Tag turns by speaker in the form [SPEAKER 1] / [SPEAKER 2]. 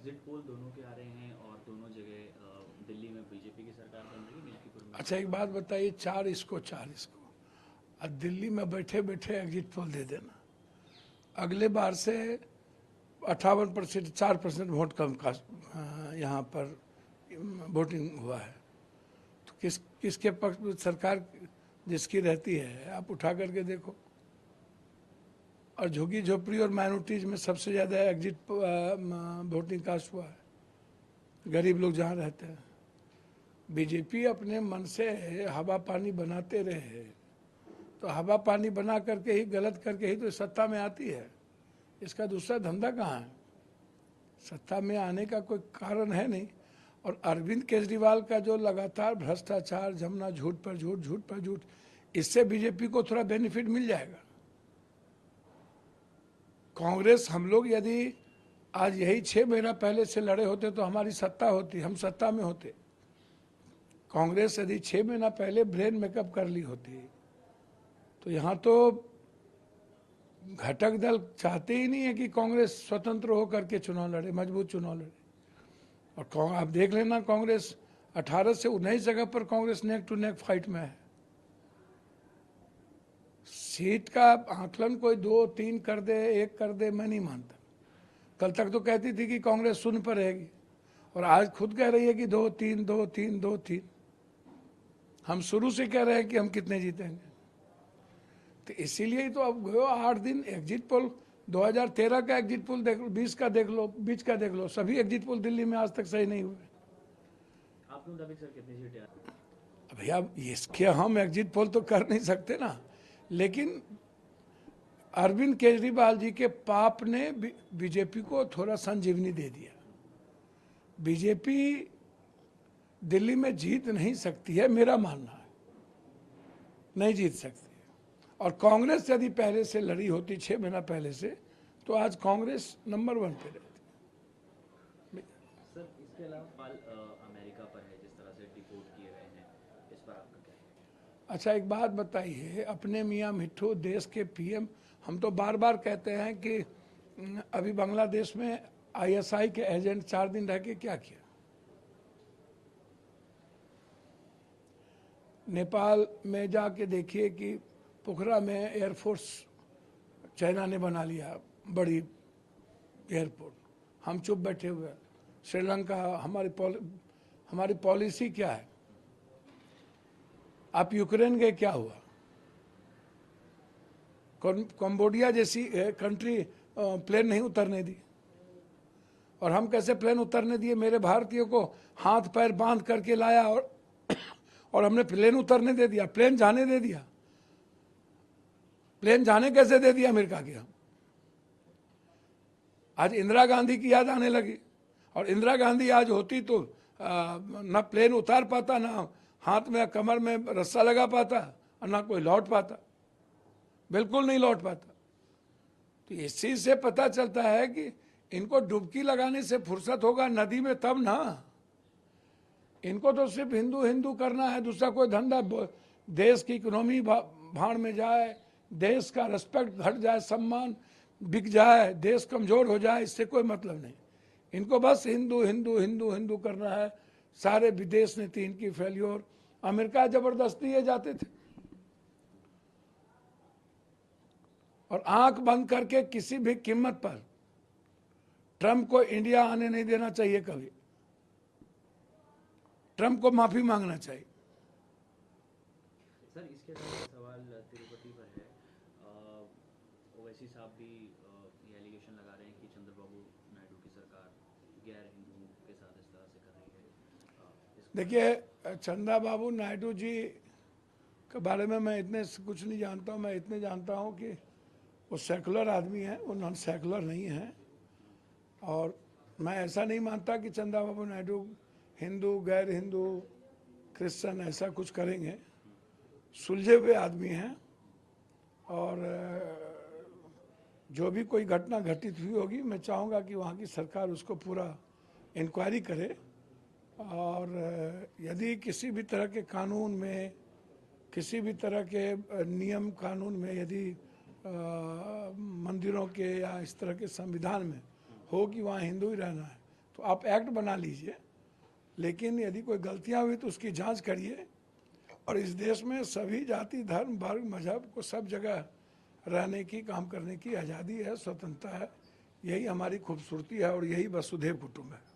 [SPEAKER 1] Exit poll दोनों के आ रहे हैं और दोनों जगह दिल्ली में बीजेपी की सरकार बन रही है, मिल्कीपुर में।
[SPEAKER 2] अच्छा एक बात बताइए, चार इसको और दिल्ली में बैठे बैठे एग्जिट पोल दे देना। अगले बार से 58%, 4% वोट कम का यहाँ पर वोटिंग हुआ है। तो किसके पक्ष में सरकार जिसकी रहती है आप उठा करके देखो। और झुग्गी झोपड़ी और माइनॉरिटीज में सबसे ज़्यादा एग्जिट वोटिंग कास्ट हुआ है, गरीब लोग जहाँ रहते हैं। बीजेपी अपने मन से हवा पानी बनाते रहे, तो हवा पानी बना करके ही, गलत करके ही तो सत्ता में आती है। इसका दूसरा धंधा कहाँ है? सत्ता में आने का कोई कारण है नहीं। और अरविंद केजरीवाल का जो लगातार भ्रष्टाचार, जमना, झूठ पर झूठ, झूठ पर झूठ, इससे बीजेपी को थोड़ा बेनिफिट मिल जाएगा। कांग्रेस, हम लोग यदि आज यही 6 महीना पहले से लड़े होते तो हमारी सत्ता होती, हम सत्ता में होते। कांग्रेस यदि 6 महीना पहले ब्रेन मेकअप कर ली होती तो यहाँ तो घटक दल चाहते ही नहीं है कि कांग्रेस स्वतंत्र होकर के चुनाव लड़े, मजबूत चुनाव लड़े। और आप देख लेना, कांग्रेस 18 से 19 जगह पर Congress neck to neck fight में है। सीट का आकलन कोई 2-3 कर दे, 1 कर दे, मैं नहीं मानता। कल तक तो कहती थी कि कांग्रेस 0 पर रहेगी, और आज खुद कह रही है कि 2-3, 2-3, 2-3। हम शुरू से कह रहे हैं कि हम कितने जीतेंगे। तो इसीलिए ही तो अब गयो 8 दिन एग्जिट पोल, 2013 का एग्जिट पोल देख लो, 20 का देख लो, 20 का देख लो, सभी एग्जिट पोल दिल्ली में आज तक सही नहीं हुए।
[SPEAKER 1] आपके मुताबिक सर कितनी सीटें आ रही हैं?
[SPEAKER 2] भैया इसके हम एग्जिट पोल तो कर नहीं सकते ना, लेकिन अरविंद केजरीवाल जी के पाप ने बीजेपी को थोड़ा संजीवनी दे दिया। बीजेपी दिल्ली में जीत नहीं सकती है, मेरा मानना है, नहीं जीत सकती। और कांग्रेस यदि पहले से लड़ी होती 6 महीना पहले से, तो आज कांग्रेस नंबर 1 पे रहती।
[SPEAKER 1] सर इसके अलावा सवाल अमेरिका पर है, जिस तरह से डिपोर्ट किए गए हैं, इस पर आपका क्या है?
[SPEAKER 2] अच्छा एक बात बताइए, अपने मियाँ मिट्ठू देश के पीएम, हम तो बार बार कहते हैं कि अभी बांग्लादेश में आईएसआई के एजेंट 4 दिन रह के क्या किया। नेपाल में जाके देखिए कि पोखरा में एयरफोर्स चाइना ने बना लिया, बड़ी एयरपोर्ट, हम चुप बैठे हुए। श्रीलंका, हमारी पॉलिसी क्या है? आप यूक्रेन गए, क्या हुआ? कंबोडिया जैसी कंट्री प्लेन नहीं उतरने दी, और हम कैसे प्लेन उतरने दिए? मेरे भारतीयों को हाथ पैर बांध करके लाया और हमने प्लेन उतरने दे दिया, प्लेन जाने दे दिया। प्लेन जाने कैसे दे दिया अमेरिका के हम? आज इंदिरा गांधी की याद आने लगी, और इंदिरा गांधी आज होती तो ना प्लेन उतार पाता, ना हाथ में कमर में रस्सा लगा पाता, और ना कोई लौट पाता, बिल्कुल नहीं लौट पाता। तो इस चीज से पता चलता है कि इनको डुबकी लगाने से फुर्सत होगा नदी में तब ना। इनको तो सिर्फ हिंदू हिंदू करना है, दूसरा कोई धंधा, देश की इकोनॉमी भाड़ में जाए, देश का रिस्पेक्ट घट जाए, सम्मान बिक जाए, देश कमजोर हो जाए, इससे कोई मतलब नहीं। इनको बस हिंदू हिंदू हिंदू हिंदू करना है। सारे विदेश नीति इनकी फेल्योर। अमेरिका जबरदस्ती ये जाते थे, और आंख बंद करके किसी भी कीमत पर ट्रंप को इंडिया आने नहीं देना चाहिए। कभी ट्रंप को माफी मांगना चाहिए।
[SPEAKER 1] सर इसके अलावा सवाल तिरुपति पर है। ओवैसी साहब भी ये एलिगेशन लगा रहे हैं कि चंद्रबाबू नायडू की सरकार गैर हिंदुओं के साथ इस तरह से कर रही है।
[SPEAKER 2] देखिए, चंदा बाबू नायडू जी के बारे में मैं इतने कुछ नहीं जानता हूँ। मैं इतने जानता हूँ कि वो सेकुलर आदमी हैं, वो नॉन सेकुलर नहीं हैं। और मैं ऐसा नहीं मानता कि चंदा बाबू नायडू हिंदू, गैर हिंदू, क्रिश्चियन ऐसा कुछ करेंगे। सुलझे हुए आदमी हैं, और जो भी कोई घटना घटित हुई होगी, मैं चाहूँगा कि वहाँ की सरकार उसको पूरा इंक्वायरी करे, और यदि किसी भी तरह के कानून में, किसी भी तरह के नियम कानून में यदि मंदिरों के या इस तरह के संविधान में हो कि वहाँ हिंदू ही रहना है, तो आप एक्ट बना लीजिए, लेकिन यदि कोई गलतियां हुई तो उसकी जांच करिए। और इस देश में सभी जाति, धर्म, वर्ग, मजहब को सब जगह रहने की, काम करने की आज़ादी है, स्वतंत्रता है। यही हमारी खूबसूरती है और यही वसुधैव कुटुंब है।